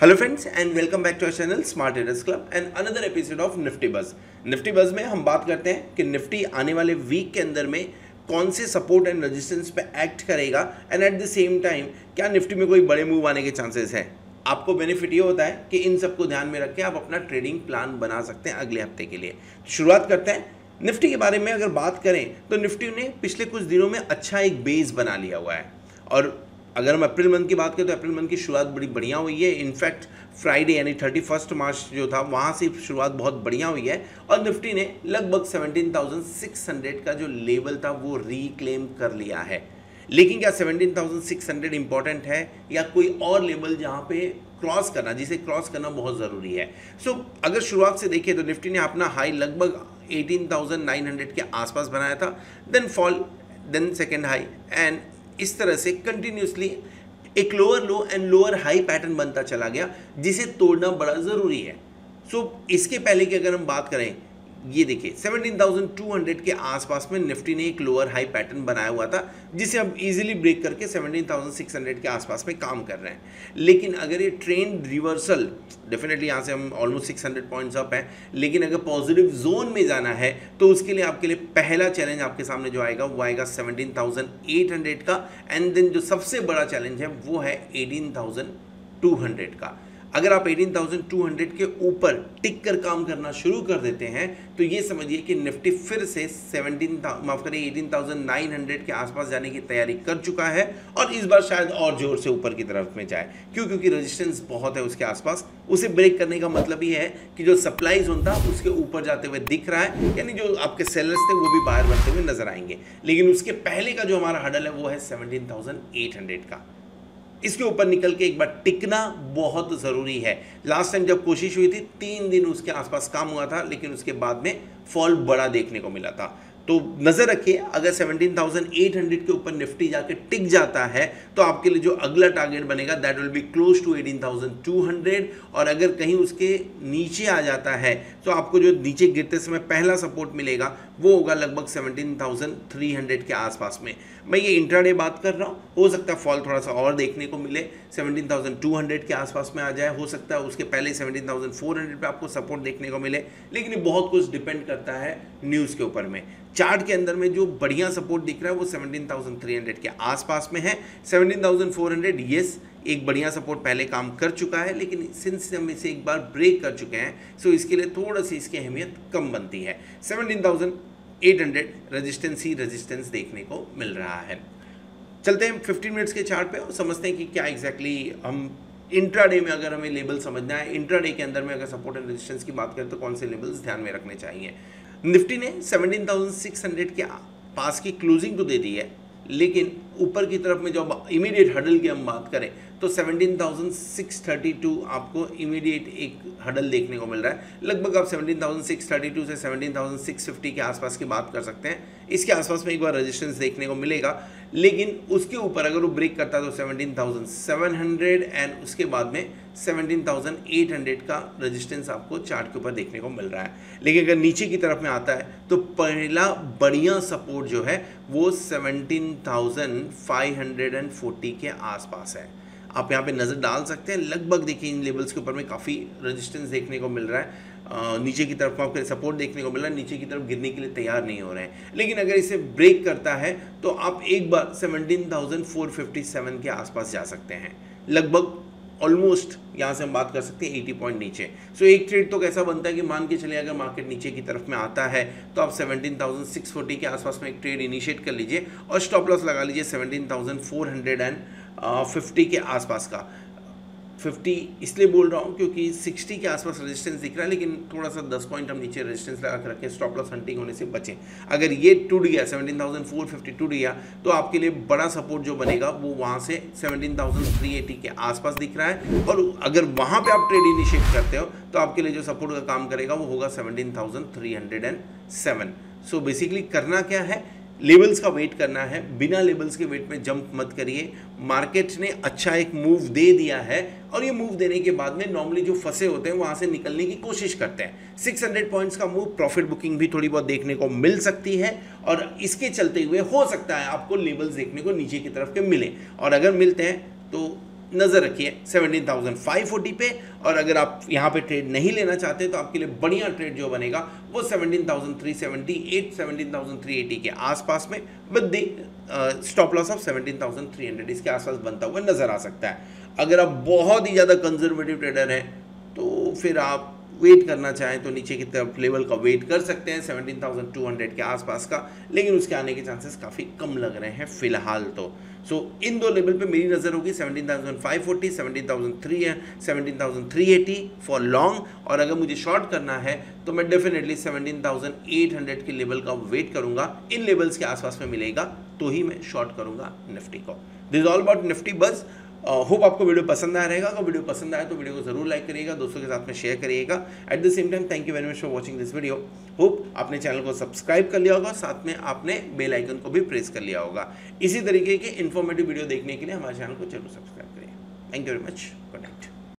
Hello friends and welcome back to our channel smart traders club and another episode of Nifty buzz. Nifty buzz में हम बात करते हैं कि Nifty आने वाले वीक के अंदर में कौन से सपोर्ट एंड रेजिस्टेंस पे एक्ट करेगा and at the same time क्या निफ्टी में कोई बड़े मूव आने के चांसेस है। आपको बेनिफिट ये होता है कि इन सबको ध्यान में रख के आप अपना ट्रेडिंग प्लान बना सकते हैं अगले हफ्ते के लिए। शुरुआत करते हैं निफ्टी के बारे में। अगर बात करें तो निफ्टी ने पिछले कुछ दिनों में अच्छा एक बेस बना लिया हुआ है और अगर हम अप्रैल मंथ की बात करें तो अप्रैल मंथ की शुरुआत बड़ी बढ़िया हुई है। इनफैक्ट फ्राइडे यानी 31 मार्च जो था वहाँ से शुरुआत बहुत बढ़िया हुई है और निफ्टी ने लगभग 17,600 का जो लेवल था वो रिक्लेम कर लिया है। लेकिन क्या 17,600 इंपॉर्टेंट है या कोई और लेवल जहाँ पे क्रॉस करना, जिसे क्रॉस करना बहुत ज़रूरी है। अगर शुरुआत से देखिए तो निफ्टी ने अपना हाई लगभग 18,900 के आसपास बनाया था, then fall, then second high and इस तरह से कंटिन्यूसली एक lower low and lower high pattern बनता चला गया, जिसे तोड़ना बड़ा ज़रूरी है। इसके पहले की अगर हम बात करें, ये देखिए 17,200 के आसपास में निफ्टी ने एक लोअर हाई पैटर्न बनाया हुआ था, जिसे अब इजीली ब्रेक करके 17,600 के आसपास में काम कर रहे हैं। लेकिन अगर ये ट्रेंड रिवर्सल, डेफिनेटली यहाँ से हम ऑलमोस्ट 600 पॉइंट्स अप हैं, लेकिन अगर पॉजिटिव जोन में जाना है तो उसके लिए आपके लिए पहला चैलेंज आपके सामने जो आएगा वो आएगा 17,800 का एंड देन जो सबसे बड़ा चैलेंज है वो है 18,200 का। अगर आप 18,200 के ऊपर टिक कर काम करना शुरू कर देते हैं तो ये समझिए कि निफ्टी फिर से 18,900 के आसपास जाने की तैयारी कर चुका है और इस बार शायद और जोर से ऊपर की तरफ में जाए। क्योंकि रेजिस्टेंस बहुत है उसके आसपास। उसे ब्रेक करने का मतलब ये है कि जो सप्लाई जोन था उसके ऊपर जाते हुए दिख रहा है, यानी जो आपके सेलर्स थे वो भी बाहर बनते हुए नजर आएंगे। लेकिन उसके पहले का जो हमारा हडल है वो है 17,800 का। इसके ऊपर निकल के एक बार टिकना बहुत ज़रूरी है। लास्ट टाइम जब कोशिश हुई थी 3 दिन उसके आसपास काम हुआ था, लेकिन उसके बाद में फॉल बड़ा देखने को मिला था। तो नज़र रखिए, अगर 17,800 के ऊपर निफ्टी जाके टिक जाता है तो आपके लिए जो अगला टारगेट बनेगा that will be close to 18,200 और अगर कहीं उसके नीचे आ जाता है तो आपको जो नीचे गिरते समय पहला सपोर्ट मिलेगा वो होगा लगभग 17,300 के आसपास में। मैं ये इंट्राडे बात कर रहा हूँ, हो सकता है फॉल थोड़ा सा और देखने को मिले, 17,200 के आसपास में आ जाए, हो सकता है उसके पहले 17,400 पे आपको सपोर्ट देखने को मिले। लेकिन ये बहुत कुछ डिपेंड करता है न्यूज़ के ऊपर में। चार्ट के अंदर में जो बढ़िया सपोर्ट दिख रहा है वो 17,300 के आसपास में है। 17,400 यस एक बढ़िया सपोर्ट पहले काम कर चुका है, लेकिन सिंस हम इसे एक बार ब्रेक कर चुके हैं सो इसके लिए थोड़ा सी इसकी अहमियत कम बनती है। 17,800 रेजिस्टेंस देखने को मिल रहा है। चलते हैं 15 मिनट्स के चार्ट पे और समझते हैं कि क्या एग्जैक्टली हम इंट्राडे में, अगर हमें लेवल समझना है, इंट्राडे के अंदर में अगर सपोर्ट एंड रेजिस्टेंस की बात करें तो कौन से लेवल्स ध्यान में रखने चाहिए। निफ्टी ने 17,600 के पास की क्लोजिंग तो दे दी है, लेकिन ऊपर की तरफ में जब इमीडिएट हडल की हम बात करें तो 17,632 आपको इमीडिएट एक हडल देखने को मिल रहा है। लगभग आप 17,632 से 17,650 के आसपास की बात कर सकते हैं। इसके आसपास में एक बार रेजिस्टेंस देखने को मिलेगा, लेकिन उसके ऊपर अगर वो ब्रेक करता है तो 17,700 एंड उसके बाद में 17,800 का रेजिस्टेंस आपको चार्ट के ऊपर देखने को मिल रहा है। लेकिन अगर नीचे की तरफ में आता है तो पहला बढ़िया सपोर्ट जो है वो 17,540 के आसपास है। आप यहाँ पे नज़र डाल सकते हैं। लगभग देखिए इन लेवल्स के ऊपर में काफ़ी रेजिस्टेंस देखने को मिल रहा है। नीचे की तरफ आपको सपोर्ट देखने को मिल रहा है, नीचे की तरफ गिरने के लिए तैयार नहीं हो रहे हैं। लेकिन अगर इसे ब्रेक करता है तो आप एक बार 17,457 के आसपास जा सकते हैं। लगभग ऑलमोस्ट यहाँ से हम बात कर सकते हैं 80 पॉइंट नीचे। एक ट्रेड तो कैसा बनता है कि मान के चलिए अगर मार्केट नीचे की तरफ में आता है तो आप 17,640 के आसपास में एक ट्रेड इनिशिएट कर लीजिए और स्टॉप लॉस लगा लीजिए 17,450 के आसपास का। 50 इसलिए बोल रहा हूँ क्योंकि 60 के आसपास रेजिस्टेंस दिख रहा है, लेकिन थोड़ा सा 10 पॉइंट हम नीचे रेजिस्टेंस लगा कर रखें, स्टॉप लॉस हंटिंग होने से बचें। अगर ये टूट गया 17,450 टूट गया तो आपके लिए बड़ा सपोर्ट जो बनेगा वो वहाँ से 17,380 के आसपास दिख रहा है और अगर वहाँ पे आप ट्रेड इनिशिएट करते हो तो आपके लिए जो सपोर्ट का काम करेगा वो होगा 17,307। बेसिकली करना क्या है, लेवल्स का वेट करना है। बिना लेवल्स के वेट में जंप मत करिए। मार्केट ने अच्छा एक मूव दे दिया है और ये मूव देने के बाद में नॉर्मली जो फंसे होते हैं वहां से निकलने की कोशिश करते हैं। 600 पॉइंट्स का मूव, प्रॉफिट बुकिंग भी थोड़ी बहुत देखने को मिल सकती है और इसके चलते हुए हो सकता है आपको लेवल्स देखने को नीचे की तरफ के मिले और अगर मिलते हैं तो नज़र रखिए 17,540 पे। और अगर आप यहाँ पे ट्रेड नहीं लेना चाहते तो आपके लिए बढ़िया ट्रेड जो बनेगा वो 17,378 17,380 के आसपास में with the stop loss of 17,300 इसके आसपास बनता हुआ नज़र आ सकता है। अगर आप बहुत ही ज़्यादा कंजर्वेटिव ट्रेडर हैं तो फिर आप वेट करना चाहें तो नीचे की तरफ लेवल का वेट कर सकते हैं 17,200 के आसपास का, लेकिन उसके आने के चांसेस काफ़ी कम लग रहे हैं फिलहाल तो। सो इन दो लेवल पे मेरी नज़र होगी 17,540 17,380 फॉर लॉन्ग, और अगर मुझे शॉर्ट करना है तो मैं डेफिनेटली 17,800 के लेवल का वेट करूंगा। इन लेवल्स के आसपास में मिलेगा तो ही मैं शॉर्ट करूंगा निफ्टी को। This is all about Nifty बस। होप आपको वीडियो पसंद आया रहेगा। अगर वीडियो पसंद आए तो वीडियो को जरूर लाइक करिएगा, दोस्तों के साथ में शेयर करिएगा। At the same time thank you very much for watching this video. Hope आपने चैनल को सब्सक्राइब कर लिया होगा, साथ में आपने बेल आइकन को भी प्रेस कर लिया होगा। इसी तरीके के इन्फॉर्मेटिव वीडियो देखने के लिए हमारे चैनल को जरूर सब्सक्राइब करिए। Thank you very much. Good night.